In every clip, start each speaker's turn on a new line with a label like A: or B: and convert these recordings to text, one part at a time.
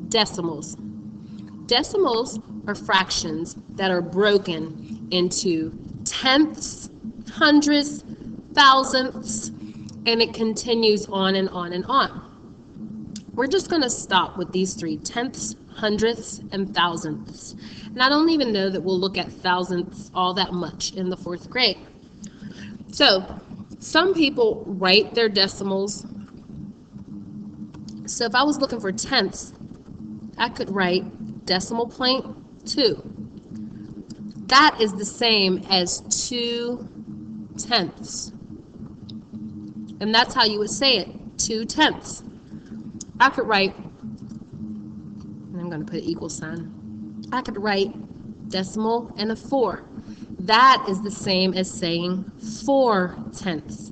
A: Decimals. Decimals are fractions that are broken into tenths, hundredths, thousandths, and it continues on and on and on. We're just going to stop with these three: tenths, hundredths, and thousandths. And I don't even know that we'll look at thousandths all that much in the 4th grade. So some people write their decimals. So if I was looking for tenths, I could write decimal point 2. That is the same as 2 tenths. And that's how you would say it, 2 tenths. I could write, and I'm going to put an equal sign. I could write decimal and a 4. That is the same as saying 4 tenths.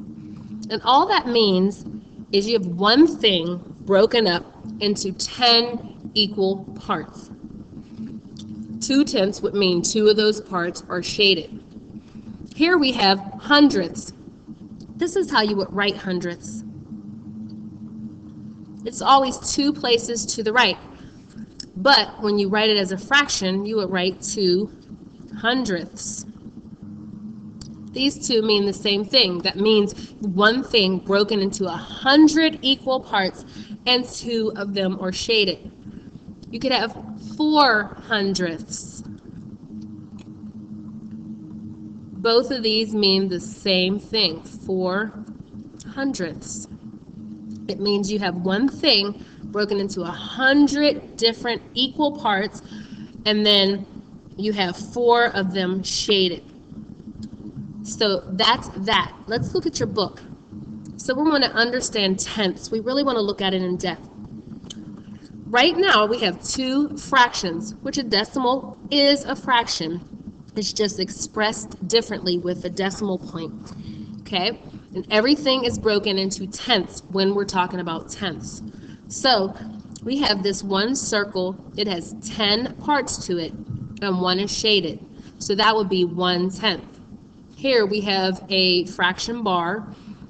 A: And all that means is you have one thing broken up into 10 equal parts. 2 tenths would mean 2 of those parts are shaded. Here we have hundredths. This is how you would write hundredths. It's always 2 places to the right. But when you write it as a fraction, you would write 2 hundredths. These two mean the same thing. That means one thing broken into 100 equal parts, and 2 of them are shaded. You could have 4 hundredths. Both of these mean the same thing, 4 hundredths. It means you have one thing broken into 100 different equal parts, and then you have 4 of them shaded. So that's that. Let's look at your book. So we want to understand tenths. We really want to look at it in depth. Right now we have 2 fractions, which a decimal is a fraction. It's just expressed differently with a decimal point. Okay? And everything is broken into tenths when we're talking about tenths. So we have this one circle. It has 10 parts to it, and 1 is shaded. So that would be 1/10. Here we have a fraction bar,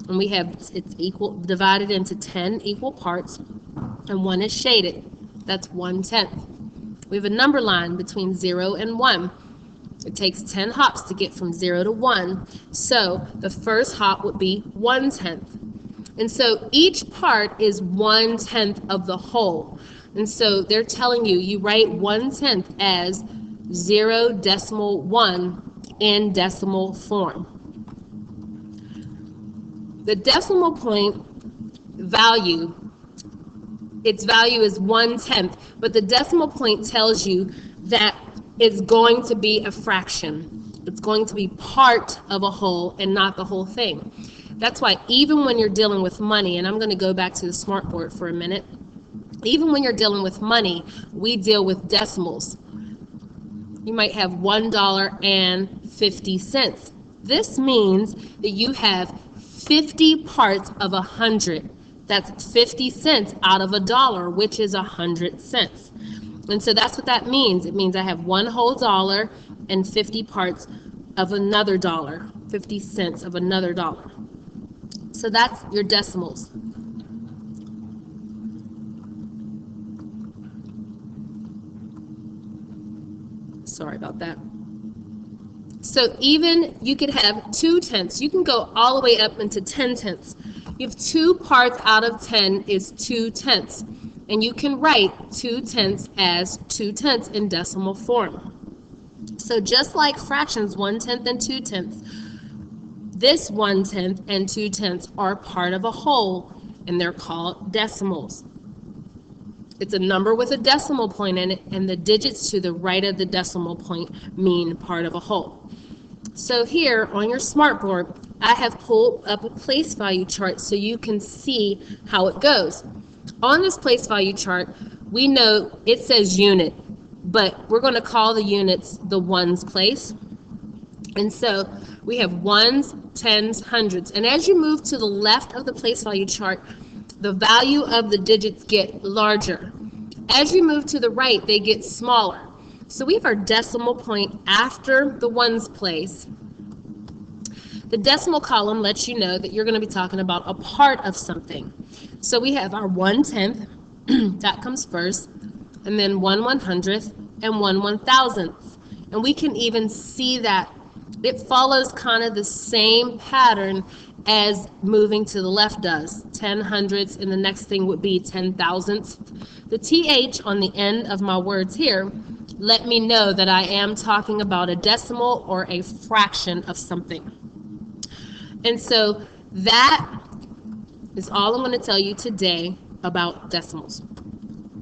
A: and we have it's divided into 10 equal parts, and 1 is shaded. That's 1/10. We have a number line between 0 and 1. It takes 10 hops to get from 0 to 1. So the first hop would be 1/10. And so each part is 1/10 of the whole. And so they're telling you, you write 1/10 as 0.1 in decimal form. The decimal point value, its value is 1/10, but the decimal point tells you that it's going to be a fraction. It's going to be part of a whole and not the whole thing. That's why even when you're dealing with money, and I'm going to go back to the smartboard for a minute, even when you're dealing with money, we deal with decimals. You might have $1.50. This means that you have 50 parts of 100. That's 50 cents out of $1, which is 100 cents. And so that's what that means. It means I have one whole dollar and 50 parts of another dollar, 50 cents of another dollar. So that's your decimals. Sorry about that. So even you could have 2 tenths. You can go all the way up into 10 tenths. You have 2 parts out of 10 is 2 tenths. And you can write 2 tenths as 2 tenths in decimal form. So just like fractions, 1/10 and 2 tenths, this 1/10 and 2 tenths are part of a whole, and they're called decimals. It's a number with a decimal point in it, and the digits to the right of the decimal point mean part of a whole. So here on your smartboard, I have pulled up a place value chart so you can see how it goes. On this place value chart, we know it says unit, but we're going to call the units the ones place. And so we have ones, tens, hundreds. And as you move to the left of the place value chart, the value of the digits get larger. As you move to the right, they get smaller. So we have our decimal point after the ones place. The decimal column lets you know that you're going to be talking about a part of something. So we have our 1/10, That comes first, and then 1/100th and 1/1000th. And we can even see that it follows kind of the same pattern as moving to the left does. 10/100ths, and the next thing would be 10/1000ths. The TH on the end of my words here let me know that I am talking about a decimal or a fraction of something. And so that is all I'm going to tell you today about decimals.